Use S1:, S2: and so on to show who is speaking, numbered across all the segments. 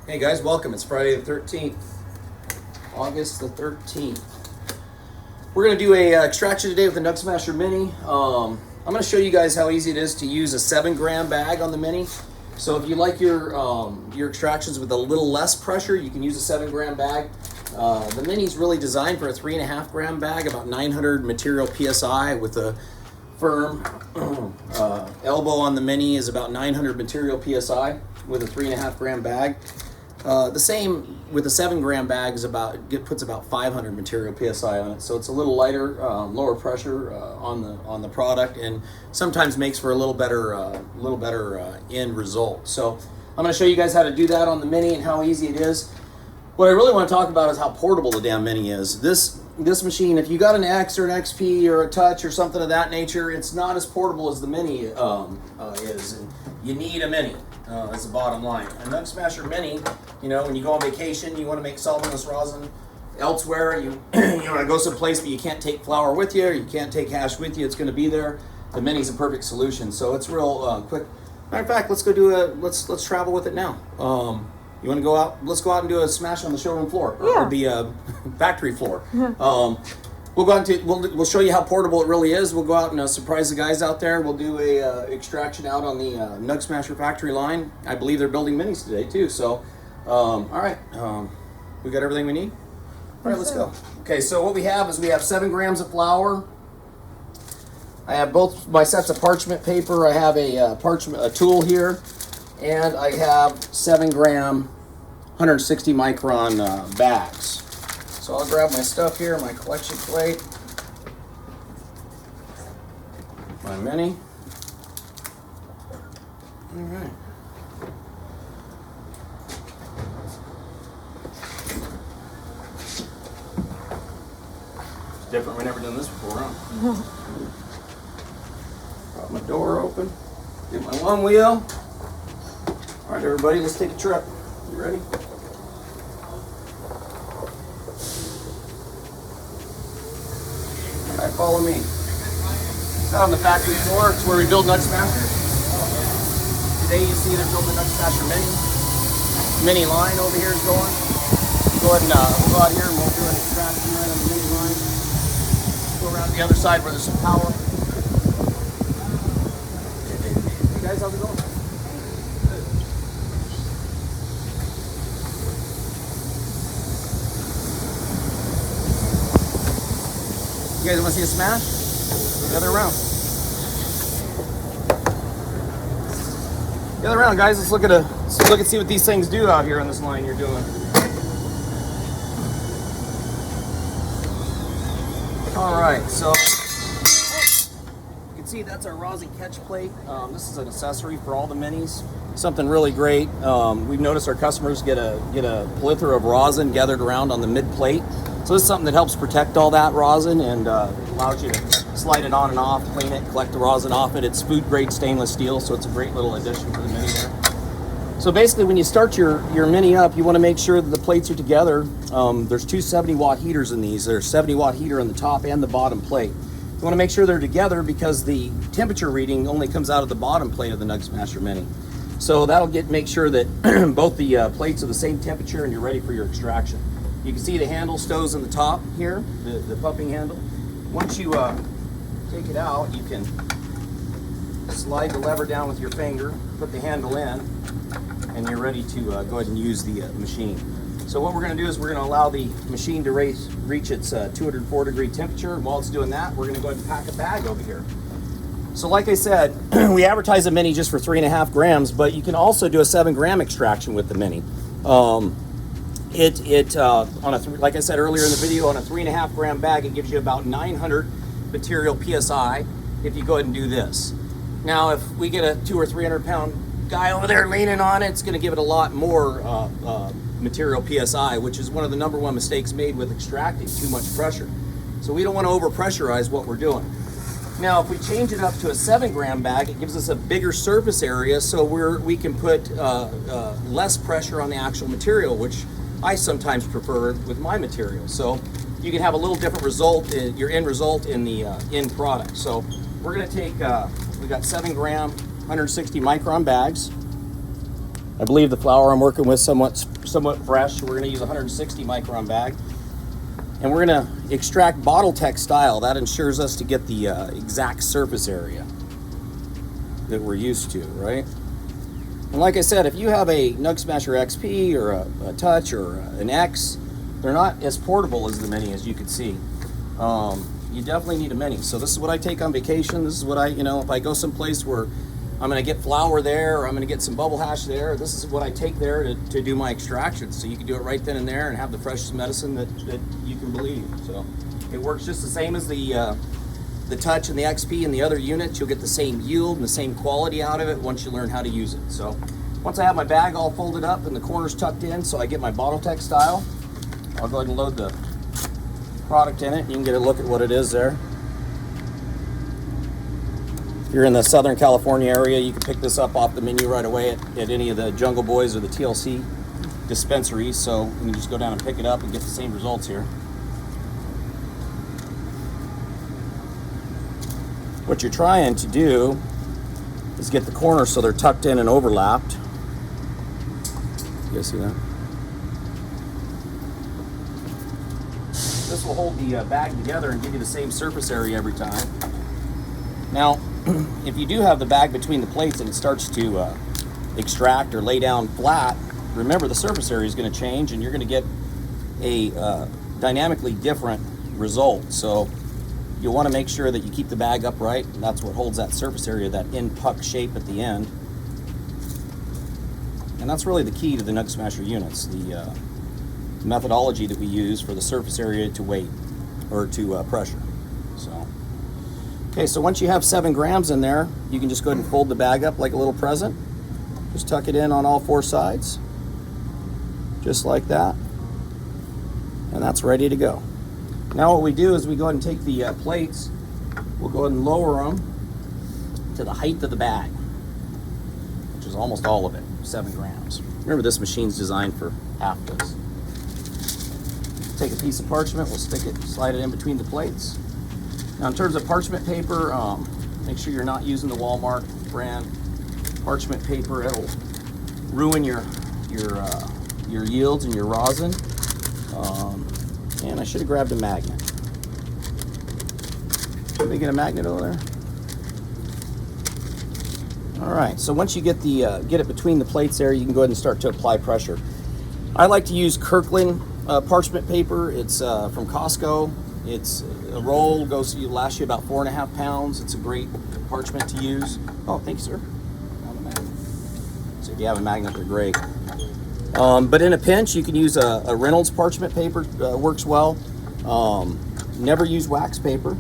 S1: Hey guys, welcome. It's Friday the 13th, August the 13th. We're going to do a extraction today with the NugSmasher Mini. I'm going to show you guys how easy it is to use a 7-gram bag on the Mini. So if you like your extractions with a little less pressure, you can use a 7-gram bag. The Mini is really designed for a 3.5-gram bag, about 900 material PSI with a firm elbow on the Mini is about 900 material PSI with a 3.5-gram bag. The same with the 7-gram bag is puts about 500 material PSI on it, so it's a little lighter, lower pressure on the product, and sometimes makes for a little better end result. So I'm going to show you guys how to do that on the Mini and how easy it is. What I really want to talk about is how portable the damn Mini is. This machine, if you got an X or an XP or a Touch or something of that nature, it's not as portable as the Mini is. And you need a Mini. That's the bottom line. A NugSmasher Mini, you know, when you go on vacation, you want to make solventless rosin elsewhere, you want to go someplace but you can't take flour with you, or you can't take hash with you, it's going to be there. The Mini's a perfect solution, so it's real quick. Matter of fact, let's travel with it now. You want to go out? Let's go out and do a smash on the showroom floor, or the factory floor. We'll go out to we'll show you how portable it really is. We'll go out and surprise the guys out there. We'll do a extraction out on the NugSmasher factory line. I believe they're building Minis today too. So, all right, we got everything we need. All right, let's go. Okay, so what we have is 7 grams of flour. I have both my sets of parchment paper. I have a tool here, and I have 7-gram, 160 micron bags. So I'll grab my stuff here, my collection plate, my Mini. All right. It's different. We've never done this before, huh? Got my door open. Get my one wheel. All right, everybody, let's take a trip. You ready? All right, follow me. It's out on the factory floor. It's where we build NugSmashers. Today you see they're building the NugSmasher Mini line over here is going. Go ahead and we'll go out here and we'll do an extraction right on the Mini line. Go around to the other side where there's some power. Hey guys, how's it going? You guys want to see a smash? The other round. The other round, guys. Let's look and see what these things do out here on this line you're doing. All right, so you can see that's our rosin catch plate. This is an accessory for all the Minis. Something really great. We've noticed our customers get a plethora of rosin gathered around on the mid plate. So this is something that helps protect all that rosin and allows you to slide it on and off, clean it, collect the rosin off it. It's food grade stainless steel, so it's a great little addition for the Mini there. So basically when you start your Mini up, you want to make sure that the plates are together. There's two 70-watt heaters in these. There's a 70-watt heater on the top and the bottom plate. You want to make sure they're together because the temperature reading only comes out of the bottom plate of the NugSmasher Mini. So that'll make sure that both the plates are the same temperature and you're ready for your extraction. You can see the handle stows in the top here, the pumping handle. Once you take it out, you can slide the lever down with your finger, put the handle in, and you're ready to go ahead and use the machine. So what we're going to do is we're going to allow the machine to reach its 204-degree temperature, and while it's doing that, we're going to go ahead and pack a bag over here. So like I said, we advertise a Mini just for 3.5 grams, but you can also do a 7-gram extraction with the Mini. Like I said earlier in the video, on a 3.5 gram bag, it gives you about 900 material PSI if you go ahead and do this. Now, if we get a 200 or 300 pound guy over there leaning on it, it's going to give it a lot more material PSI, which is one of the #1 mistakes made with extracting too much pressure. So we don't want to over pressurize what we're doing. Now, if we change it up to a 7-gram bag, it gives us a bigger surface area, so we can put less pressure on the actual material, which I sometimes prefer with my material. So you can have a little different result, your end result in the end product. So we're going to take, we got 7-gram, 160 micron bags. I believe the flour I'm working with somewhat fresh. We're going to use a 160 micron bag. And we're going to extract bottle tech style. That ensures us to get the exact surface area that we're used to, right? And like I said, if you have a NugSmasher XP or a Touch or an X, they're not as portable as the Mini, as you can see. You definitely need a Mini. So this is what I take on vacation. This is what I, if I go someplace where I'm going to get flour there, or I'm going to get some bubble hash there, this is what I take there to do my extraction. So you can do it right then and there and have the freshest medicine that you can believe. So it works just the same as the Touch and the XP and the other units. You'll get the same yield and the same quality out of it once you learn how to use it. So once I have my bag all folded up and the corners tucked in so I get my bottle tech style, I'll go ahead and load the product in it. You can get a look at what it is there. If you're in the Southern California area, you can pick this up off the menu right away at any of the Jungle Boys or the TLC dispensaries. So you can just go down and pick it up and get the same results here. What you're trying to do is get the corners so they're tucked in and overlapped. You guys see that? This will hold the bag together and give you the same surface area every time. Now, if you do have the bag between the plates and it starts to extract or lay down flat, remember the surface area is going to change and you're going to get a dynamically different result. So you'll want to make sure that you keep the bag upright, and that's what holds that surface area, that end puck shape at the end. And that's really the key to the NugSmasher units, the methodology that we use for the surface area to weight or to pressure. So, okay, so once you have 7 grams in there, you can just go ahead and fold the bag up like a little present. Just tuck it in on all 4 sides, just like that, and that's ready to go. Now what we do is we go ahead and take the plates, we'll go ahead and lower them to the height of the bag, which is almost all of it, 7 grams. Remember, this machine's designed for half this. Take a piece of parchment, we'll stick it, slide it in between the plates. Now in terms of parchment paper, make sure you're not using the Walmart brand parchment paper. It'll ruin your yields and your rosin. And I should have grabbed a magnet. Should we get a magnet over there? All right, so once you get it between the plates there, you can go ahead and start to apply pressure. I like to use Kirkland parchment paper. It's from Costco. It's a roll, lasts you about 4.5 pounds. It's a great parchment to use. Oh, thank you, sir. Found a magnet. So if you have a magnet, they're great. But in a pinch, you can use a Reynolds parchment paper. Works well. Never use wax paper.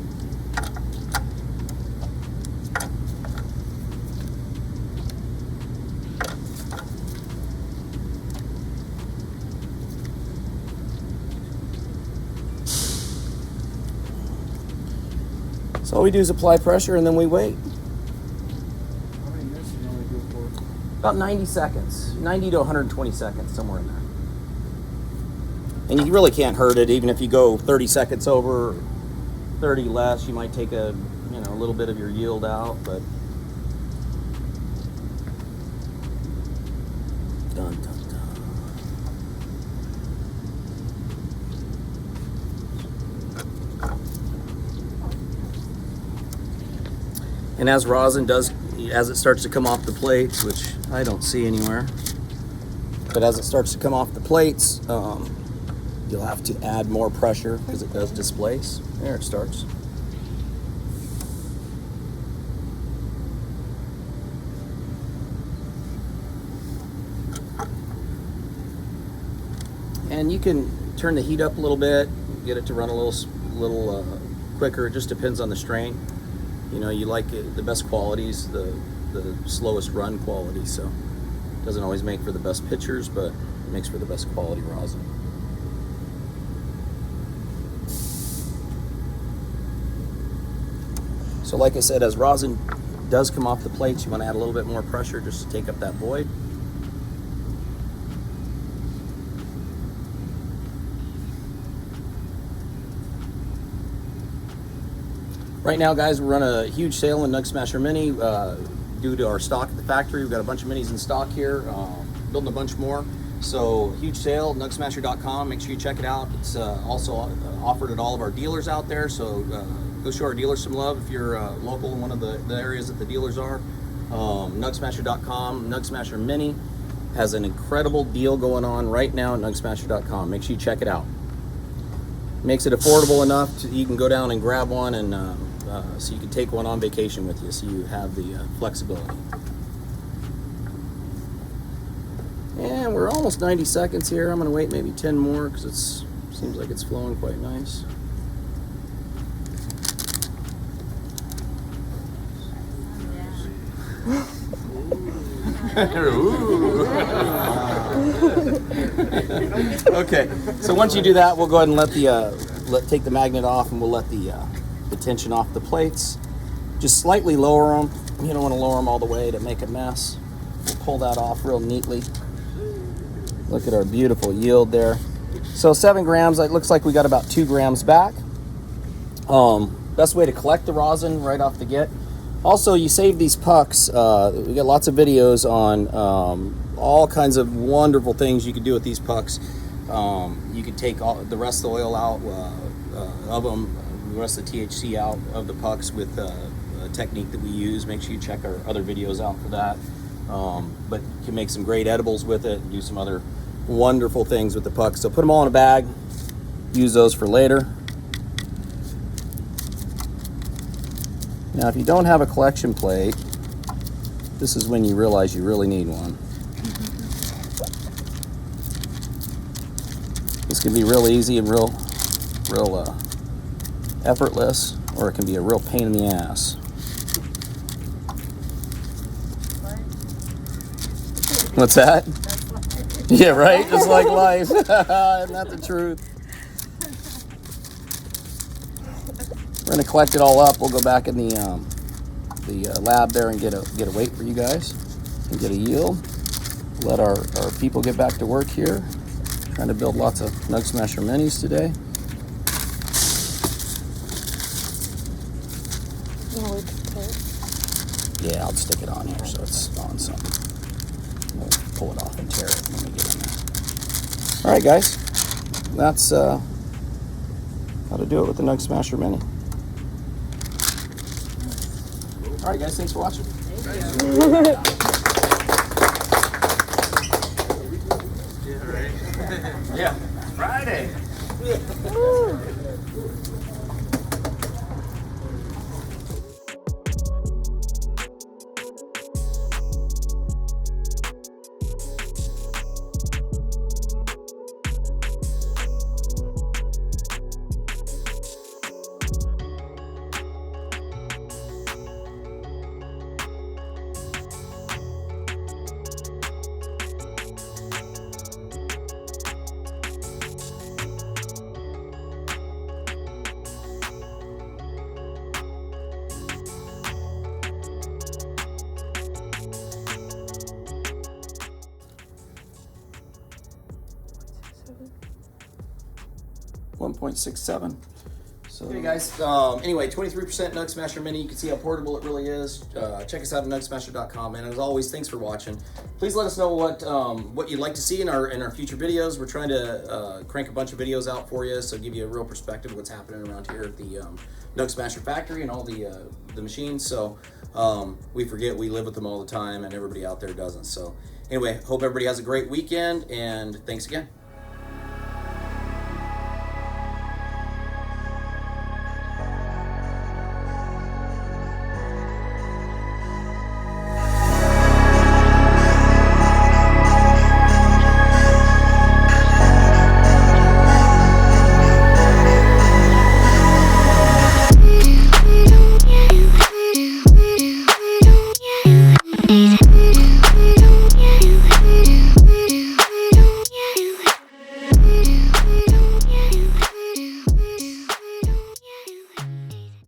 S1: So all we do is apply pressure and then we wait.
S2: How many minutes do you normally do it for?
S1: About 90 seconds, 90 to 120 seconds, somewhere in there. And you really can't hurt it, even if you go 30 seconds over, 30 less, you might take a little bit of your yield out, but dun, dun, dun. And as rosin as it starts to come off the plates, which I don't see anywhere, but as it starts to come off the plates, you'll have to add more pressure because it does displace. There it starts. And you can turn the heat up a little bit, get it to run a little quicker. It just depends on the strain. You like it, the best qualities, the slowest run quality, so it doesn't always make for the best pictures, but it makes for the best quality rosin. So like I said, as rosin does come off the plates, you want to add a little bit more pressure just to take up that void. Right now, guys, we're running a huge sale in NugSmasher Mini due to our stock at the factory. We've got a bunch of minis in stock here. building a bunch more. So huge sale, NugSmasher.com. Make sure you check it out. It's also offered at all of our dealers out there. So go show our dealers some love if you're local in one of the areas that the dealers are. NugSmasher.com, NugSmasher Mini has an incredible deal going on right now at NugSmasher.com. Make sure you check it out. Makes it affordable enough to, you can go down and grab one, and so you can take one on vacation with you, so you have the flexibility. And we're almost 90 seconds here. I'm going to wait maybe 10 more because it seems like it's flowing quite nice. Okay, so once you do that, we'll go ahead and take the magnet off, and we'll let the tension off the plates. Just slightly lower them. You don't want to lower them all the way to make a mess. We'll pull that off real neatly. Look at our beautiful yield there. So 7 grams. It looks like we got about 2 grams back. Best way to collect the rosin right off the get. Also, you save these pucks. We got lots of videos on all kinds of wonderful things you can do with these pucks. You can take the rest of the oil out of them, the rest of the THC out of the pucks with a technique that we use. Make sure you check our other videos out for that. But you can make some great edibles with it and do some other wonderful things with the pucks. So put them all in a bag. Use those for later. Now, if you don't have a collection plate, this is when you realize you really need one. This can be real easy and real effortless, or it can be a real pain in the ass. What's that? Yeah, right? Just like life. Isn't that the truth? We're gonna collect it all up. We'll go back in the lab there and get a weight for you guys and get a yield. Let our people get back to work here. Trying to build lots of NugSmasher minis today. Yeah, I'll stick it on here so it's on something. We'll pull it off and tear it when we get in there. All right, guys. That's how to do it with the NugSmasher Mini. All right, guys. Thanks for watching. Yeah. Friday. $1.67. So, okay, guys. Anyway, 23% NugSmasher Mini. You can see how portable it really is. Check us out at NugSmasher.com. And as always, thanks for watching. Please let us know what you'd like to see in our future videos. We're trying to crank a bunch of videos out for you, so give you a real perspective of what's happening around here at the NugSmasher factory and all the machines. So we forget we live with them all the time, and everybody out there doesn't. So anyway, hope everybody has a great weekend, and thanks again.